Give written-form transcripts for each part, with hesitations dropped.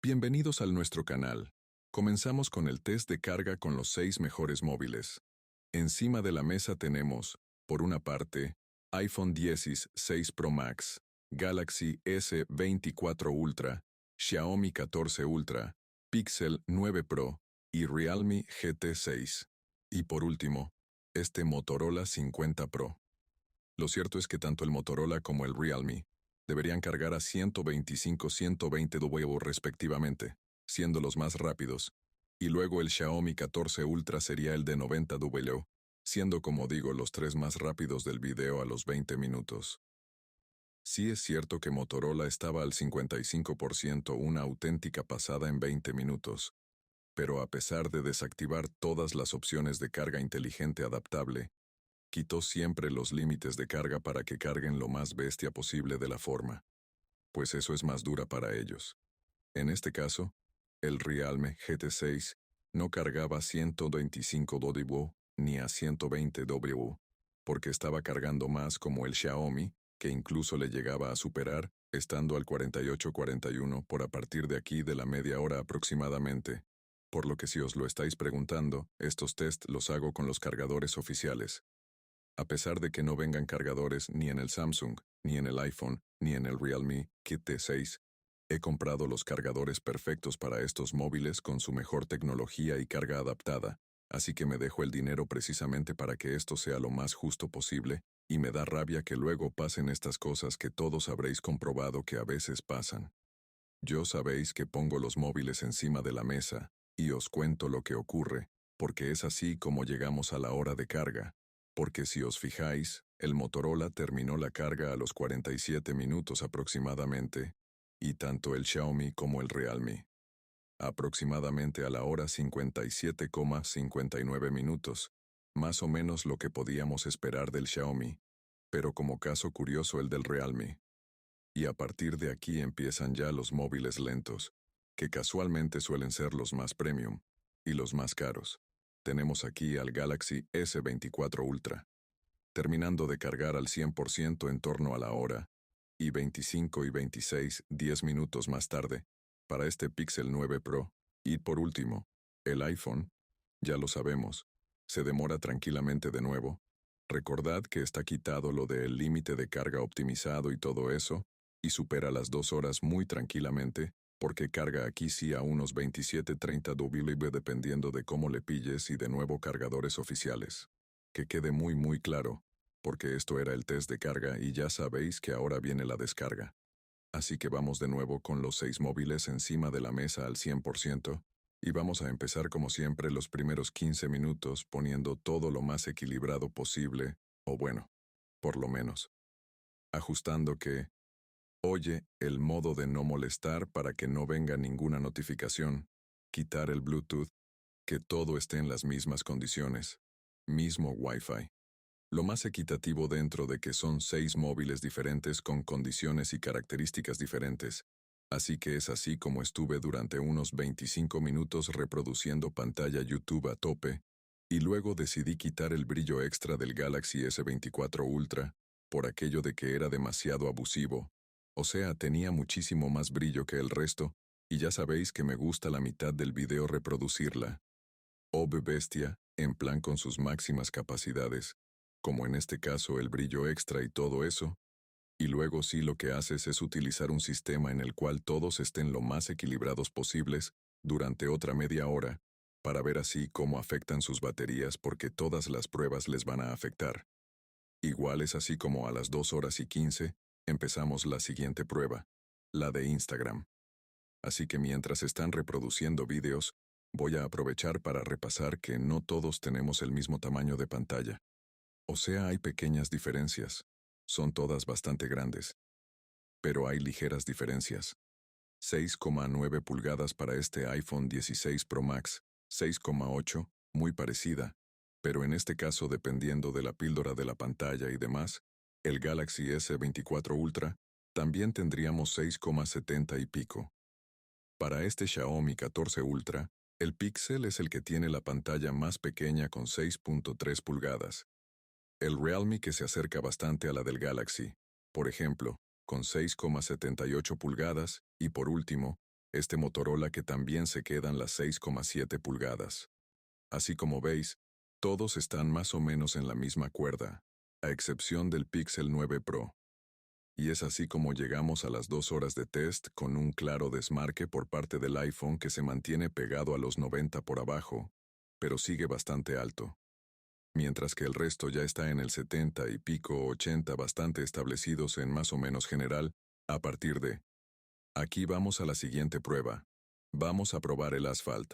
Bienvenidos al nuestro canal. Comenzamos con el test de carga con los 6 mejores móviles. Encima de la mesa tenemos, por una parte, iPhone 16 Pro Max, Galaxy S24 Ultra, Xiaomi 14 Ultra, Pixel 9 Pro y Realme GT6. Y por último, este Motorola 50 Pro. Lo cierto es que tanto el Motorola como el Realme deberían cargar a 125-120 W respectivamente, siendo los más rápidos, y luego el Xiaomi 14 Ultra sería el de 90 W, siendo como digo los tres más rápidos del video a los 20 minutos. Sí es cierto que Motorola estaba al 55%, una auténtica pasada en 20 minutos, pero a pesar de desactivar todas las opciones de carga inteligente adaptable, quitó siempre los límites de carga para que carguen lo más bestia posible de la forma, pues eso es más dura para ellos. En este caso, el Realme GT6 no cargaba 125 W ni a 120 W, porque estaba cargando más como el Xiaomi, que incluso le llegaba a superar, estando al 48-41 por a partir de aquí de la media hora aproximadamente, por lo que si os lo estáis preguntando, estos test los hago con los cargadores oficiales. A pesar de que no vengan cargadores ni en el Samsung, ni en el iPhone, ni en el Realme GT6, he comprado los cargadores perfectos para estos móviles con su mejor tecnología y carga adaptada, así que me dejo el dinero precisamente para que esto sea lo más justo posible, y me da rabia que luego pasen estas cosas que todos habréis comprobado que a veces pasan. Yo sabéis que pongo los móviles encima de la mesa, y os cuento lo que ocurre, porque es así como llegamos a la hora de carga. Porque si os fijáis, el Motorola terminó la carga a los 47 minutos aproximadamente, y tanto el Xiaomi como el Realme. Aproximadamente a la hora 57,59 minutos, más o menos lo que podíamos esperar del Xiaomi, pero como caso curioso el del Realme. Y a partir de aquí empiezan ya los móviles lentos, que casualmente suelen ser los más premium, y los más caros. Tenemos aquí al Galaxy S24 Ultra, terminando de cargar al 100% en torno a la hora, y 25 y 26, 10 minutos más tarde, para este Pixel 9 Pro, y por último, el iPhone, ya lo sabemos, se demora tranquilamente de nuevo. Recordad que está quitado lo del límite de carga optimizado y todo eso, y supera las 2 horas muy tranquilamente, porque carga aquí sí a unos 27-30 W dependiendo de cómo le pilles y de nuevo cargadores oficiales. Que quede muy claro, porque esto era el test de carga y ya sabéis que ahora viene la descarga. Así que vamos de nuevo con los 6 móviles encima de la mesa al 100%, y vamos a empezar como siempre los primeros 15 minutos poniendo todo lo más equilibrado posible, o bueno, por lo menos. Ajustando que, oye, el modo de no molestar para que no venga ninguna notificación, quitar el Bluetooth, que todo esté en las mismas condiciones, mismo Wi-Fi. Lo más equitativo dentro de que son 6 móviles diferentes con condiciones y características diferentes, así que es así como estuve durante unos 25 minutos reproduciendo pantalla YouTube a tope, y luego decidí quitar el brillo extra del Galaxy S24 Ultra, por aquello de que era demasiado abusivo. O sea, tenía muchísimo más brillo que el resto, y ya sabéis que me gusta la mitad del video reproducirla. Bestia, en plan con sus máximas capacidades, como en este caso el brillo extra y todo eso, y luego sí lo que haces es utilizar un sistema en el cual todos estén lo más equilibrados posibles durante otra media hora, para ver así cómo afectan sus baterías porque todas las pruebas les van a afectar. Igual es así como a las 2 horas y 15, empezamos la siguiente prueba, la de Instagram. Así que mientras están reproduciendo vídeos, voy a aprovechar para repasar que no todos tenemos el mismo tamaño de pantalla. O sea, hay pequeñas diferencias. Son todas bastante grandes. Pero hay ligeras diferencias. 6,9 pulgadas para este iPhone 16 Pro Max, 6,8, muy parecida, pero en este caso dependiendo de la píldora de la pantalla y demás, el Galaxy S24 Ultra, también tendríamos 6,70 y pico. Para este Xiaomi 14 Ultra, el Pixel es el que tiene la pantalla más pequeña con 6,3 pulgadas. El Realme que se acerca bastante a la del Galaxy, por ejemplo, con 6,78 pulgadas, y por último, este Motorola que también se quedan las 6,7 pulgadas. Así como veis, todos están más o menos en la misma cuerda, a excepción del Pixel 9 Pro. Y es así como llegamos a las 2 horas de test con un claro desmarque por parte del iPhone que se mantiene pegado a los 90 por abajo, pero sigue bastante alto. Mientras que el resto ya está en el 70 y pico 80 bastante establecidos en más o menos general, a partir de. Aquí vamos a la siguiente prueba. Vamos a probar el Asphalt.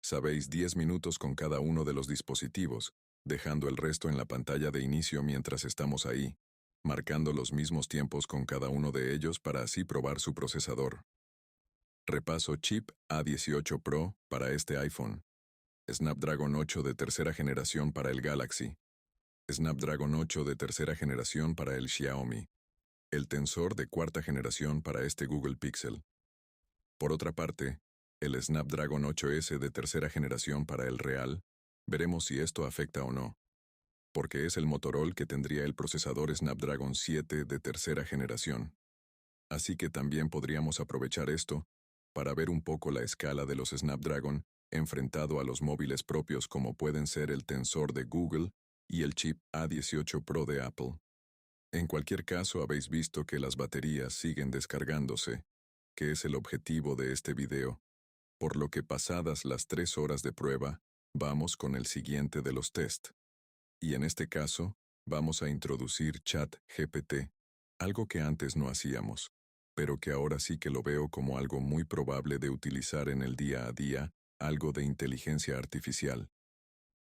Sabéis 10 minutos con cada uno de los dispositivos, dejando el resto en la pantalla de inicio mientras estamos ahí, marcando los mismos tiempos con cada uno de ellos para así probar su procesador. Repaso chip A18 Pro para este iPhone. Snapdragon 8 de tercera generación para el Galaxy. Snapdragon 8 de tercera generación para el Xiaomi. El Tensor de cuarta generación para este Google Pixel. Por otra parte, el Snapdragon 8S de tercera generación para el Real, veremos si esto afecta o no, porque es el Motorola que tendría el procesador Snapdragon 7 de tercera generación. Así que también podríamos aprovechar esto para ver un poco la escala de los Snapdragon enfrentado a los móviles propios como pueden ser el Tensor de Google y el chip A18 Pro de Apple. En cualquier caso habéis visto que las baterías siguen descargándose, que es el objetivo de este video, por lo que pasadas las 3 horas de prueba, vamos con el siguiente de los test. Y en este caso, vamos a introducir ChatGPT, algo que antes no hacíamos, pero que ahora sí que lo veo como algo muy probable de utilizar en el día a día, algo de inteligencia artificial.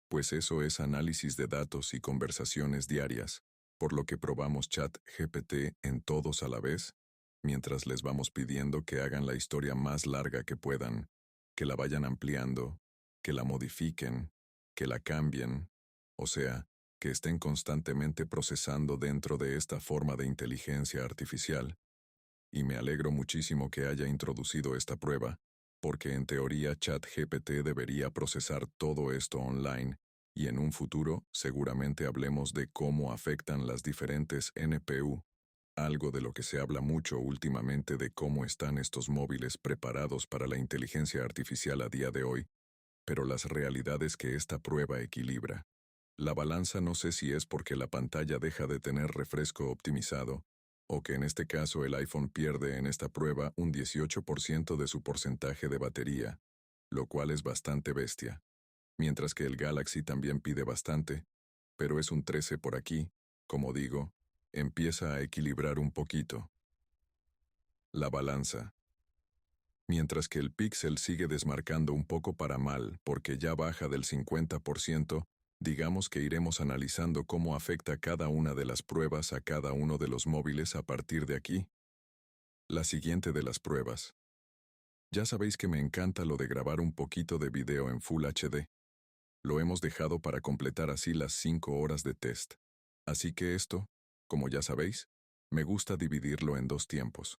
Pues eso es análisis de datos y conversaciones diarias, por lo que probamos ChatGPT en todos a la vez, mientras les vamos pidiendo que hagan la historia más larga que puedan, que la vayan ampliando, que la modifiquen, que la cambien, o sea, que estén constantemente procesando dentro de esta forma de inteligencia artificial. Y me alegro muchísimo que haya introducido esta prueba, porque en teoría ChatGPT debería procesar todo esto online, y en un futuro seguramente hablemos de cómo afectan las diferentes NPU, algo de lo que se habla mucho últimamente de cómo están estos móviles preparados para la inteligencia artificial a día de hoy, pero las realidades que esta prueba equilibra. La balanza no sé si es porque la pantalla deja de tener refresco optimizado, o que en este caso el iPhone pierde en esta prueba un 18% de su porcentaje de batería, lo cual es bastante bestia. Mientras que el Galaxy también pide bastante, pero es un 13 por aquí, como digo, empieza a equilibrar un poquito. La balanza. Mientras que el Pixel sigue desmarcando un poco para mal porque ya baja del 50%, digamos que iremos analizando cómo afecta cada una de las pruebas a cada uno de los móviles a partir de aquí. La siguiente de las pruebas. Ya sabéis que me encanta lo de grabar un poquito de video en Full HD. Lo hemos dejado para completar así las 5 horas de test. Así que esto, como ya sabéis, me gusta dividirlo en 2 tiempos.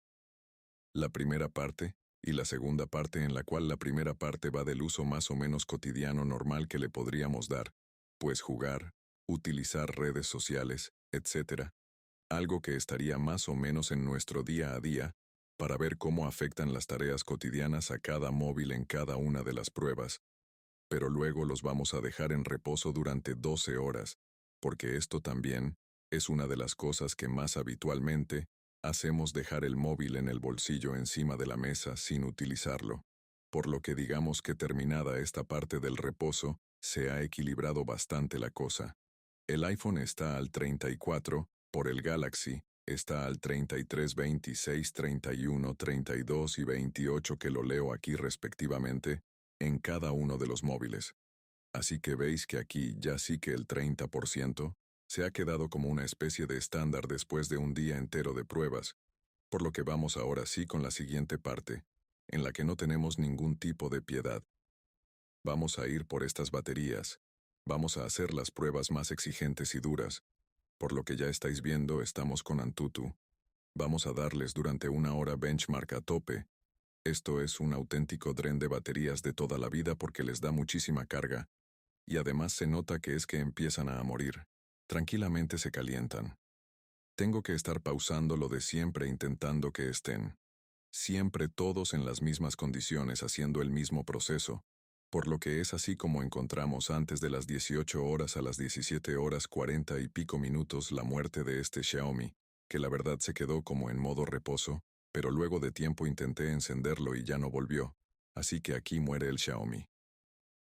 La primera parte, y la segunda parte en la cual la primera parte va del uso más o menos cotidiano normal que le podríamos dar, pues jugar, utilizar redes sociales, etc. Algo que estaría más o menos en nuestro día a día, para ver cómo afectan las tareas cotidianas a cada móvil en cada una de las pruebas. Pero luego los vamos a dejar en reposo durante 12 horas, porque esto también es una de las cosas que más habitualmente hacemos, dejar el móvil en el bolsillo encima de la mesa sin utilizarlo. Por lo que digamos que terminada esta parte del reposo, se ha equilibrado bastante la cosa. El iPhone está al 34, por el Galaxy está al 33, 26, 31, 32 y 28 que lo leo aquí respectivamente, en cada uno de los móviles. Así que veis que aquí ya sí que el 30% se ha quedado como una especie de estándar después de un día entero de pruebas, por lo que vamos ahora sí con la siguiente parte, en la que no tenemos ningún tipo de piedad. Vamos a ir por estas baterías, vamos a hacer las pruebas más exigentes y duras, por lo que ya estáis viendo estamos con Antutu. Vamos a darles durante 1 hora benchmark a tope. Esto es un auténtico tren de baterías de toda la vida porque les da muchísima carga, y además se nota que es que empiezan a morir. Tranquilamente se calientan. Tengo que estar pausando lo de siempre intentando que estén. siempre todos en las mismas condiciones haciendo el mismo proceso, por lo que es así como encontramos antes de las 18 horas a las 17 horas 40 y pico minutos la muerte de este Xiaomi, que la verdad se quedó como en modo reposo, pero luego de tiempo intenté encenderlo y ya no volvió, así que aquí muere el Xiaomi.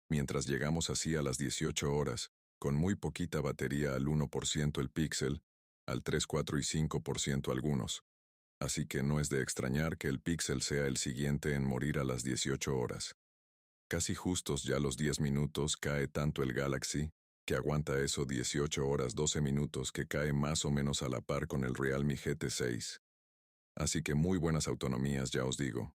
Mientras llegamos así a las 18 horas, con muy poquita batería al 1% el Pixel, al 3, 4 y 5% algunos. Así que no es de extrañar que el Pixel sea el siguiente en morir a las 18 horas. Casi justos ya los 10 minutos cae tanto el Galaxy, que aguanta eso 18 horas 12 minutos que cae más o menos a la par con el Realme GT6. Así que muy buenas autonomías ya os digo.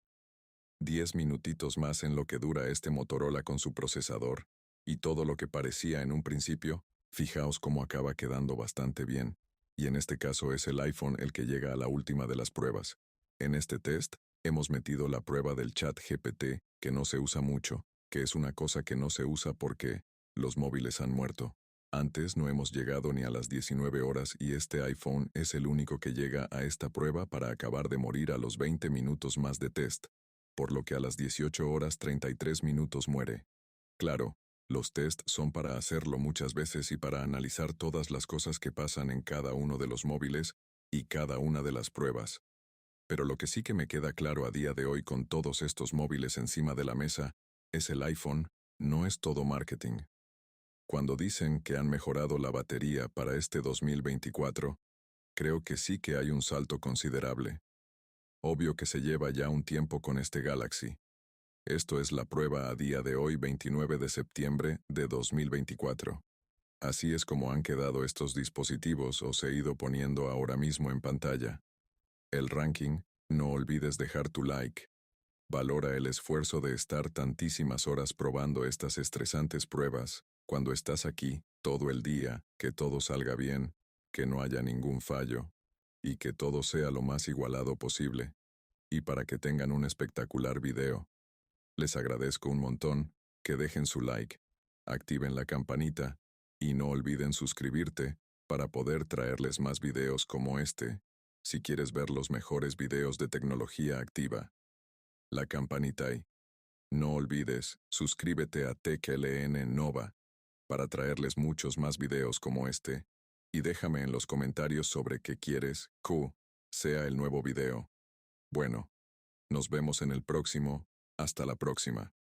10 minutitos más en lo que dura este Motorola con su procesador, y todo lo que parecía en un principio, fijaos cómo acaba quedando bastante bien, y en este caso es el iPhone el que llega a la última de las pruebas. En este test, hemos metido la prueba del chat GPT, que no se usa mucho, que es una cosa que no se usa porque los móviles han muerto. Antes no hemos llegado ni a las 19 horas y este iPhone es el único que llega a esta prueba para acabar de morir a los 20 minutos más de test, por lo que a las 18 horas 33 minutos muere. Claro, los test son para hacerlo muchas veces y para analizar todas las cosas que pasan en cada uno de los móviles y cada una de las pruebas. Pero lo que sí que me queda claro a día de hoy con todos estos móviles encima de la mesa es el iPhone, no es todo marketing. Cuando dicen que han mejorado la batería para este 2024, creo que sí que hay un salto considerable. Obvio que se lleva ya un tiempo con este Galaxy. Esto es la prueba a día de hoy 29 de septiembre de 2024. Así es como han quedado estos dispositivos, os he ido poniendo ahora mismo en pantalla. El ranking, no olvides dejar tu like. Valora el esfuerzo de estar tantísimas horas probando estas estresantes pruebas, cuando estás aquí, todo el día, que todo salga bien, que no haya ningún fallo, y que todo sea lo más igualado posible, y para que tengan un espectacular video. Les agradezco un montón, que dejen su like, activen la campanita, y no olviden suscribirte, para poder traerles más videos como este, si quieres ver los mejores videos de tecnología activa. La campanita y no olvides, suscríbete a TechLN Nova, para traerles muchos más videos como este, y déjame en los comentarios sobre qué quieres, sea el nuevo video. Bueno, nos vemos en el próximo, hasta la próxima.